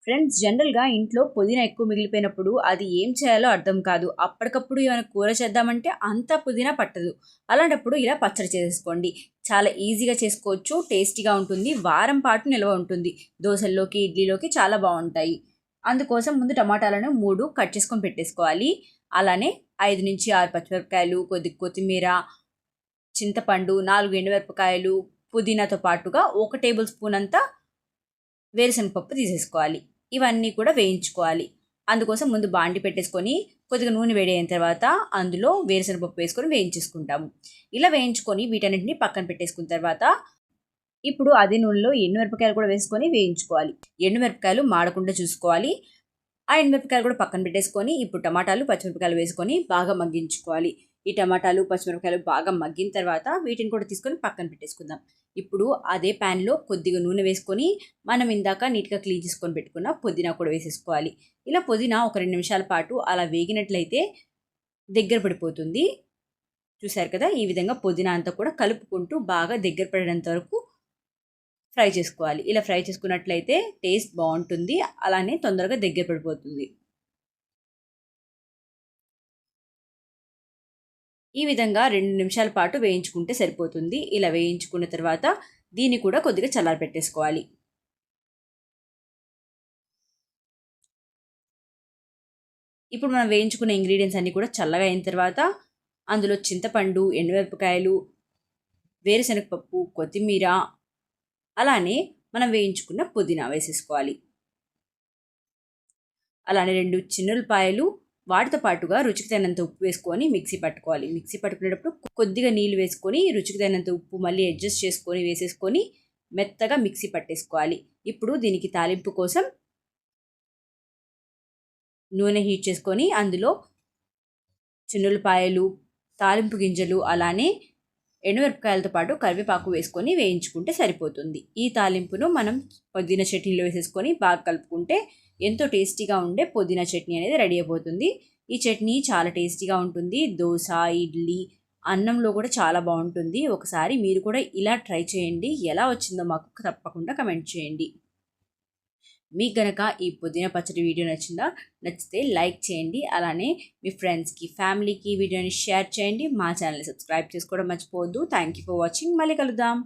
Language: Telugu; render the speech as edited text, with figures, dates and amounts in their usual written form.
ఫ్రెండ్స్, జనరల్‌గా ఇంట్లో పుదీనా ఎక్కువ మిగిలిపోయినప్పుడు అది ఏం చేయాలో అర్థం కాదు. అప్పటికప్పుడు ఏమైనా కూర చేద్దామంటే అంత పుదీనా పట్టదు. అలాంటప్పుడు ఇలా పచ్చడి చేసేసుకోండి. చాలా ఈజీగా చేసుకోవచ్చు. టేస్టీగా ఉంటుంది. వారం పాటు నిల్వ ఉంటుంది. దోసల్లోకి, ఇడ్లీలోకి చాలా బావుంటాయి. అందుకోసం ముందు టమాటాలను 3 కట్ చేసుకొని పెట్టేసుకోవాలి. అలానే 5-6 పచ్చిమిరపకాయలు, కొద్దిగా కొత్తిమీర, చింతపండు, 4 ఎండుమిరపకాయలు, పుదీనాతో పాటుగా 1 టేబుల్ స్పూన్ అంతా వేరుశనగపప్పు తీసేసుకోవాలి. ఇవన్నీ కూడా వేయించుకోవాలి. అందుకోసం ముందు బాండి పెట్టేసుకొని కొద్దిగా నూనె వేడైన తర్వాత అందులో వేరుశనగపప్పు వేసుకొని వేయించేసుకుంటాము. ఇలా వేయించుకొని వీటన్నిటిని పక్కన పెట్టేసుకున్న తర్వాత ఇప్పుడు అదే నూనెలో ఎండుమిరపకాయలు కూడా వేసుకొని వేయించుకోవాలి. ఎండుమిరపకాయలు మాడకుండా చూసుకోవాలి. ఆ ఎండుమిరపకాయలు కూడా పక్కన పెట్టేసుకొని ఇప్పుడు టమాటాలు, పచ్చిమిరపకాయలు వేసుకొని బాగా మగ్గించుకోవాలి. ఈ టమాటాలు, పచ్చిమిరపకాయలు బాగా మగ్గిన తర్వాత వీటిని కూడా తీసుకొని పక్కన పెట్టేసుకుందాం. ఇప్పుడు అదే ప్యాన్లో కొద్దిగా నూనె వేసుకొని మనం ఇందాక నీట్గా క్లీన్ చేసుకొని పెట్టుకున్న పుదీనా కూడా వేసేసుకోవాలి. ఇలా పుదీనా ఒక 2 నిమిషాల పాటు అలా వేగినట్లయితే దగ్గర పడిపోతుంది. చూసారు కదా, ఈ విధంగా పుదీనా అంతా కూడా కలుపుకుంటూ బాగా దగ్గర పడేంత వరకు ఫ్రై చేసుకోవాలి. ఇలా ఫ్రై చేసుకున్నట్లయితే టేస్ట్ బాగుంటుంది. అలానే తొందరగా దగ్గర పడిపోతుంది. ఈ విధంగా 2 నిమిషాల పాటు వేయించుకుంటే సరిపోతుంది. ఇలా వేయించుకున్న తర్వాత దీన్ని కూడా కొద్దిగా చల్లారబెట్టేసుకోవాలి. ఇప్పుడు మనం వేయించుకున్న ఇంగ్రీడియంట్స్ అన్నీ కూడా చల్లగా అయిన తర్వాత అందులో చింతపండు, ఎండుమిరపకాయలు, వేరుశనగపప్పు, కొత్తిమీర, అలానే మనం వేయించుకున్న పుదీనా వేసేసుకోవాలి. అలానే 2 చిన్నులపాయలు, వాటితో పాటుగా రుచికి తగినంత ఉప్పు వేసుకొని మిక్సీ పట్టుకోవాలి. మిక్సీ పట్టుకునేటప్పుడు కొద్దిగా నీళ్ళు వేసుకొని రుచికి తగినంత ఉప్పు మళ్ళీ అడ్జస్ట్ చేసుకొని వేసేసుకొని మెత్తగా మిక్సీ పట్టేసుకోవాలి. ఇప్పుడు దీనికి తాలింపు కోసం నూనె హీట్ చేసుకొని అందులో చిన్నులపాయలు, తాలింపు గింజలు, అలానే ఎండుమిరపకాయలతో పాటు కరివేపాకు వేసుకొని వేయించుకుంటే సరిపోతుంది. ఈ తాలింపును మనం పుదీనా చట్నీలో వేసేసుకొని బాగా కలుపుకుంటే ఎంతో టేస్టీగా ఉండే పుదీనా చట్నీ అనేది రెడీ అయిపోతుంది. ఈ చట్నీ చాలా టేస్టీగా ఉంటుంది. దోశ, ఇడ్లీ, అన్నంలో కూడా చాలా బాగుంటుంది. ఒకసారి మీరు కూడా ఇలా ట్రై చేయండి. ఎలా వచ్చిందో మాకు తప్పకుండా కమెంట్ చేయండి. మీకు గనక ఈ పుదీనా పచ్చడి వీడియో నచ్చితే లైక్ చేయండి. అలానే మీ ఫ్రెండ్స్కి, ఫ్యామిలీకి వీడియోని షేర్ చేయండి. మా ఛానల్ని సబ్స్క్రైబ్ చేసుకోవడం మర్చిపోవద్దు. Thank you for watching. మళ్ళీ కలుద్దాం.